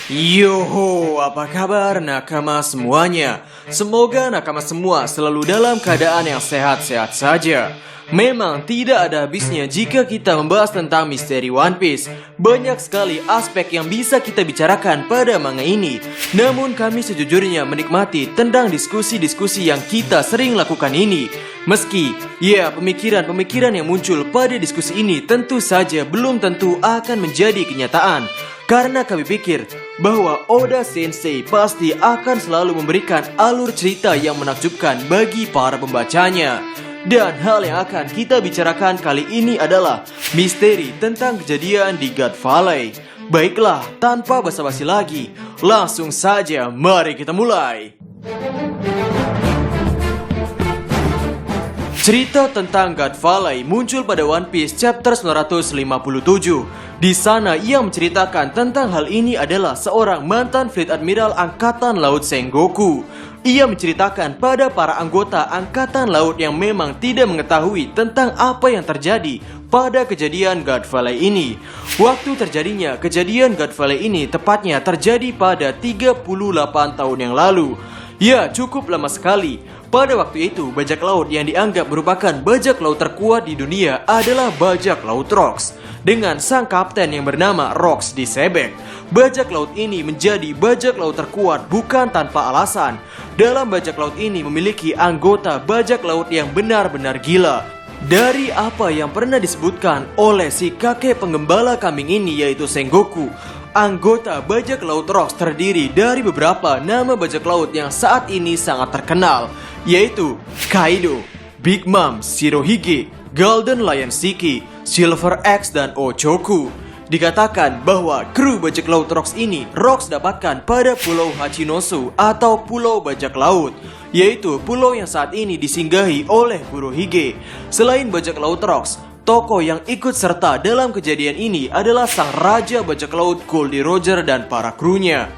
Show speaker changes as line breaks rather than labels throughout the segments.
Yoho, apa kabar nakama semuanya? Semoga nakama semua selalu dalam keadaan yang sehat-sehat saja. Memang tidak ada habisnya jika kita membahas tentang misteri One Piece. Banyak sekali aspek yang bisa kita bicarakan pada manga ini. Namun kami sejujurnya menikmati tentang diskusi-diskusi yang kita sering lakukan ini. Meski, pemikiran-pemikiran yang muncul pada diskusi ini tentu saja belum tentu akan menjadi kenyataan. Karena kami pikir bahwa Oda Sensei pasti akan selalu memberikan alur cerita yang menakjubkan bagi para pembacanya. Dan hal yang akan kita bicarakan kali ini adalah misteri tentang kejadian di God Valley. Baiklah, tanpa basa-basi lagi, langsung saja mari kita mulai. Cerita tentang God Valley muncul pada One Piece chapter 957. Di sana ia menceritakan tentang hal ini adalah seorang mantan Fleet Admiral Angkatan Laut Sengoku. Ia menceritakan pada para anggota Angkatan Laut yang memang tidak mengetahui tentang apa yang terjadi pada kejadian God Valley ini. Waktu terjadinya kejadian God Valley ini tepatnya terjadi pada 38 tahun yang lalu. Ya, cukup lama sekali. Pada waktu itu, bajak laut yang dianggap merupakan bajak laut terkuat di dunia adalah bajak laut Rocks. Dengan sang kapten yang bernama Rocks di Sebek. Bajak laut ini menjadi bajak laut terkuat bukan tanpa alasan. Dalam bajak laut ini memiliki anggota bajak laut yang benar-benar gila. Dari apa yang pernah disebutkan oleh si kakek penggembala kambing ini yaitu Sengoku, anggota bajak laut Rocks terdiri dari beberapa nama bajak laut yang saat ini sangat terkenal, yaitu Kaido, Big Mom, Shirohige, Golden Lion Shiki, Silver Axe, dan Ochoku. Dikatakan bahwa kru bajak laut Rocks ini Rocks dapatkan pada Pulau Hachinosu atau Pulau Bajak Laut, yaitu pulau yang saat ini disinggahi oleh Kurohige. Selain bajak laut Rocks, tokoh yang ikut serta dalam kejadian ini adalah sang raja bajak laut Goldie Roger dan para krunya.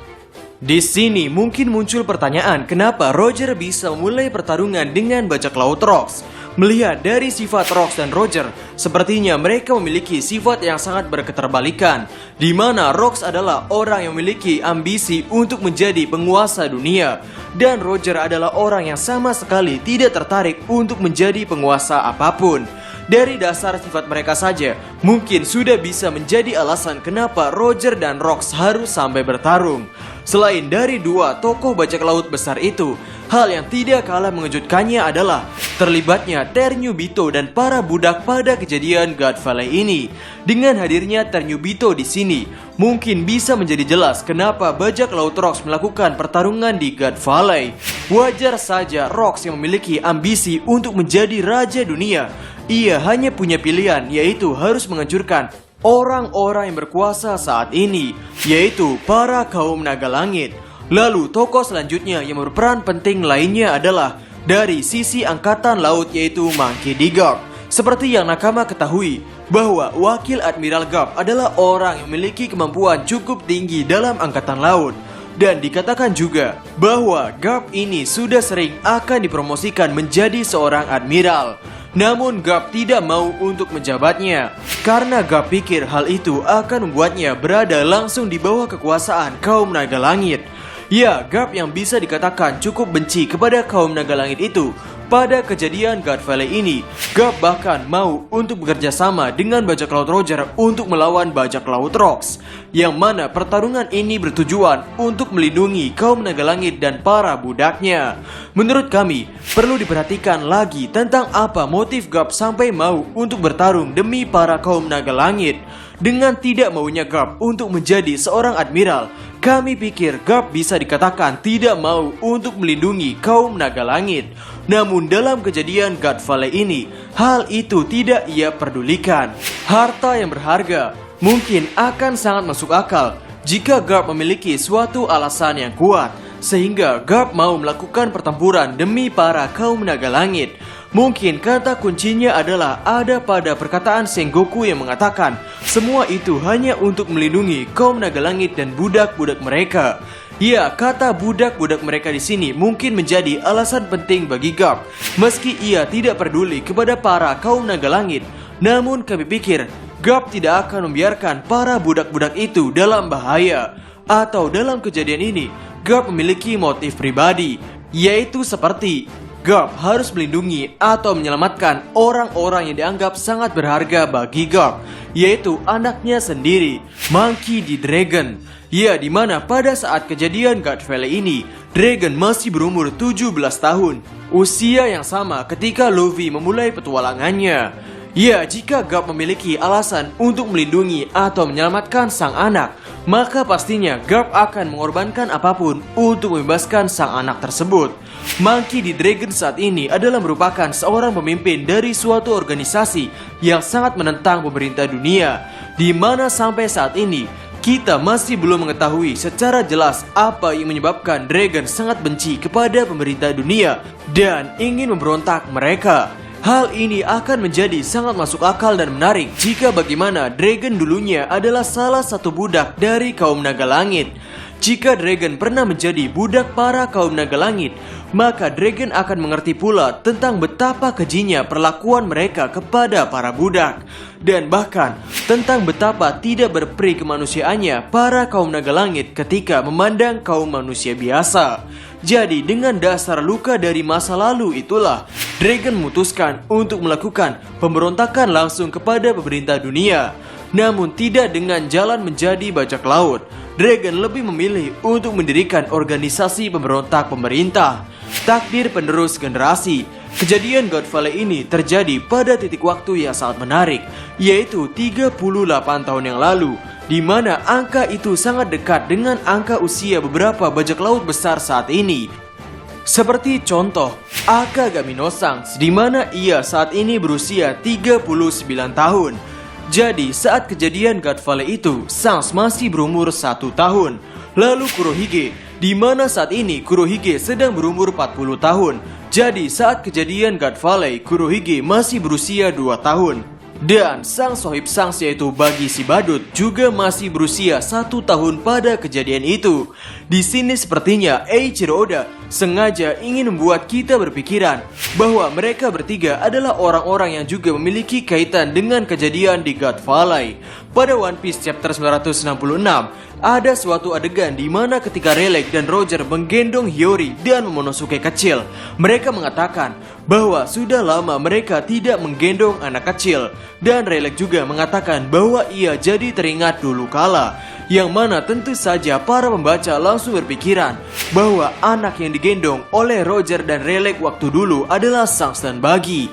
Di sini mungkin muncul pertanyaan kenapa Roger bisa memulai pertarungan dengan bajak laut Rocks. Melihat dari sifat Rocks dan Roger, sepertinya mereka memiliki sifat yang sangat berketerbalikan, di mana Rocks adalah orang yang memiliki ambisi untuk menjadi penguasa dunia, dan Roger adalah orang yang sama sekali tidak tertarik untuk menjadi penguasa apapun. Dari dasar sifat mereka saja, mungkin sudah bisa menjadi alasan kenapa Roger dan Rocks harus sampai bertarung. Selain dari dua tokoh bajak laut besar itu, hal yang tidak kalah mengejutkannya adalah terlibatnya Ternyubito dan para budak pada kejadian God Valley ini. Dengan hadirnya Ternyubito di sini, mungkin bisa menjadi jelas kenapa bajak laut Rocks melakukan pertarungan di God Valley. Wajar saja Rocks yang memiliki ambisi untuk menjadi raja dunia. Ia hanya punya pilihan, yaitu harus menghancurkan orang-orang yang berkuasa saat ini, yaitu para kaum naga langit. Lalu tokoh selanjutnya yang berperan penting lainnya adalah dari sisi angkatan laut, yaitu Monkey D. Garp. Seperti yang nakama ketahui bahwa Wakil Admiral Garp adalah orang yang memiliki kemampuan cukup tinggi dalam angkatan laut. Dan dikatakan juga bahwa Garp ini sudah sering akan dipromosikan menjadi seorang admiral. Namun Garp tidak mau untuk menjabatnya, karena Garp pikir hal itu akan membuatnya berada langsung di bawah kekuasaan kaum naga langit. Ya, Garp yang bisa dikatakan cukup benci kepada kaum naga langit itu. Pada kejadian God Valley ini, Garp bahkan mau untuk bekerja sama dengan bajak laut Roger untuk melawan bajak laut Rocks, yang mana pertarungan ini bertujuan untuk melindungi kaum naga langit dan para budaknya. Menurut kami, perlu diperhatikan lagi tentang apa motif Garp sampai mau untuk bertarung demi para kaum naga langit. Dengan tidak maunya Garp untuk menjadi seorang admiral, kami pikir Garp bisa dikatakan tidak mau untuk melindungi kaum naga langit. Namun dalam kejadian God Valley ini, hal itu tidak ia perdulikan. Harta yang berharga mungkin akan sangat masuk akal jika Garp memiliki suatu alasan yang kuat, sehingga Garp mau melakukan pertempuran demi para kaum naga langit. Mungkin kata kuncinya adalah ada pada perkataan Sengoku yang mengatakan semua itu hanya untuk melindungi kaum naga langit dan budak-budak mereka. Ya, kata budak-budak mereka di sini mungkin menjadi alasan penting bagi Garp, meski ia tidak peduli kepada para kaum naga langit. Namun kami pikir Garp tidak akan membiarkan para budak-budak itu dalam bahaya. Atau dalam kejadian ini, Garp memiliki motif pribadi, yaitu seperti Garp harus melindungi atau menyelamatkan orang-orang yang dianggap sangat berharga bagi Garp, yaitu anaknya sendiri, Monkey D. Dragon. Ya, dimana pada saat kejadian God Valley ini, Dragon masih berumur 17 tahun, usia yang sama ketika Luffy memulai petualangannya. Ya, jika Garp memiliki alasan untuk melindungi atau menyelamatkan sang anak, maka pastinya Garp akan mengorbankan apapun untuk membebaskan sang anak tersebut. Monkey D. Dragon saat ini adalah merupakan seorang pemimpin dari suatu organisasi yang sangat menentang pemerintah dunia, di mana sampai saat ini kita masih belum mengetahui secara jelas apa yang menyebabkan Dragon sangat benci kepada pemerintah dunia dan ingin memberontak mereka. Hal ini akan menjadi sangat masuk akal dan menarik jika bagaimana Dragon dulunya adalah salah satu budak dari kaum naga langit. Jika Dragon pernah menjadi budak para kaum naga langit, maka Dragon akan mengerti pula tentang betapa kejinya perlakuan mereka kepada para budak, dan bahkan tentang betapa tidak berperi kemanusiaannya para kaum naga langit ketika memandang kaum manusia biasa. Jadi dengan dasar luka dari masa lalu itulah Dragon memutuskan untuk melakukan pemberontakan langsung kepada pemerintah dunia. Namun tidak dengan jalan menjadi bajak laut. Dragon lebih memilih untuk mendirikan organisasi pemberontak pemerintah, takdir penerus generasi. Kejadian God Valley ini terjadi pada titik waktu yang sangat menarik, yaitu 38 tahun yang lalu, di mana angka itu sangat dekat dengan angka usia beberapa bajak laut besar saat ini. Seperti contoh, Akagami no Shanks, di mana ia saat ini berusia 39 tahun. Jadi saat kejadian God Valley itu, Shanks masih berumur 1 tahun. Lalu Kurohige, di mana saat ini Kurohige sedang berumur 40 tahun. Jadi saat kejadian God Valley, Kurohige masih berusia 2 tahun. Dan sang sohib Shanks yaitu Bagi si Badut juga masih berusia 1 tahun pada kejadian itu. Di sini sepertinya Eiichiro Oda sengaja ingin membuat kita berpikiran bahwa mereka bertiga adalah orang-orang yang juga memiliki kaitan dengan kejadian di God Valley. Pada One Piece chapter 966, ada suatu adegan di mana ketika Rayleigh dan Roger menggendong Hiyori dan Momonosuke kecil, mereka mengatakan bahwa sudah lama mereka tidak menggendong anak kecil, dan Rayleigh juga mengatakan bahwa ia jadi teringat dulu kala, yang mana tentu saja para pembaca langsung berpikiran bahwa anak yang digendong oleh Roger dan Rayleigh waktu dulu adalah Shanks dan Bagi.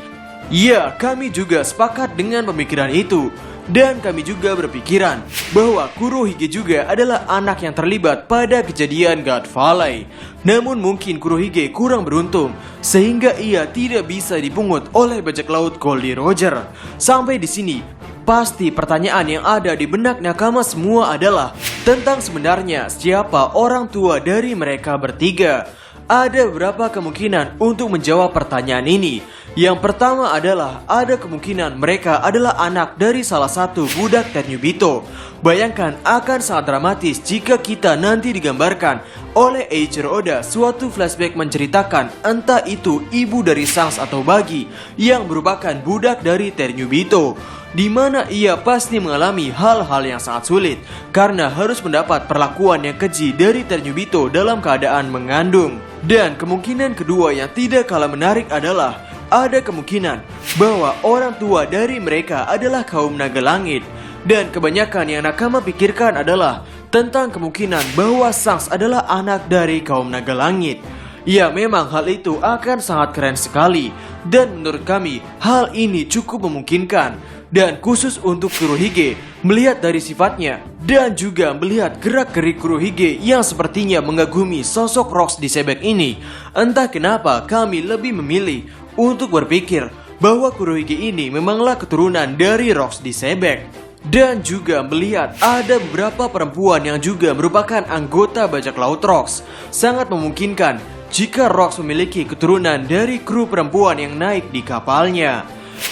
Ya, kami juga sepakat dengan pemikiran itu. Dan kami juga berpikiran bahwa Kurohige juga adalah anak yang terlibat pada kejadian God Valley. Namun mungkin Kurohige kurang beruntung sehingga ia tidak bisa dipungut oleh bajak laut Goldie Roger. Sampai di sini, pasti pertanyaan yang ada di benak nakama semua adalah tentang sebenarnya siapa orang tua dari mereka bertiga. Ada beberapa kemungkinan untuk menjawab pertanyaan ini. Yang pertama adalah ada kemungkinan mereka adalah anak dari salah satu budak Tenryubito. Bayangkan akan sangat dramatis jika kita nanti digambarkan oleh Eiichiro Oda suatu flashback menceritakan entah itu ibu dari Shanks atau Bagi yang merupakan budak dari Tenryubito, di mana ia pasti mengalami hal-hal yang sangat sulit karena harus mendapat perlakuan yang keji dari Tenryubito dalam keadaan mengandung. Dan kemungkinan kedua yang tidak kalah menarik adalah ada kemungkinan bahwa orang tua dari mereka adalah kaum naga langit. Dan kebanyakan yang nakama pikirkan adalah tentang kemungkinan bahwa Shanks adalah anak dari kaum naga langit. Ya, memang hal itu akan sangat keren sekali. Dan menurut kami hal ini cukup memungkinkan. Dan khusus untuk Kurohige, melihat dari sifatnya dan juga melihat gerak-gerik Kurohige yang sepertinya mengagumi sosok Rocks di Sebek ini, entah kenapa kami lebih memilih untuk berpikir bahwa Kurohige ini memanglah keturunan dari Rocks di Sebek. Dan juga melihat ada beberapa perempuan yang juga merupakan anggota bajak laut Rocks. Sangat memungkinkan jika Rocks memiliki keturunan dari kru perempuan yang naik di kapalnya.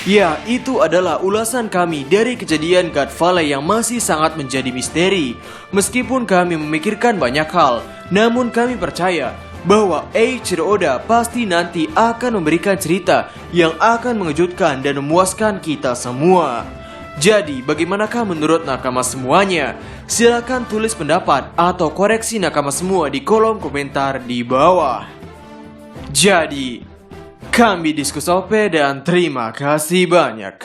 Ya, itu adalah ulasan kami dari kejadian God Valley yang masih sangat menjadi misteri. Meskipun kami memikirkan banyak hal, namun kami percaya bahwa Eiichiro Oda pasti nanti akan memberikan cerita yang akan mengejutkan dan memuaskan kita semua. Jadi, bagaimanakah menurut nakama semuanya? Silahkan tulis pendapat atau koreksi nakama semua di kolom komentar di bawah. Jadi, kami Diskusope dan terima kasih banyak.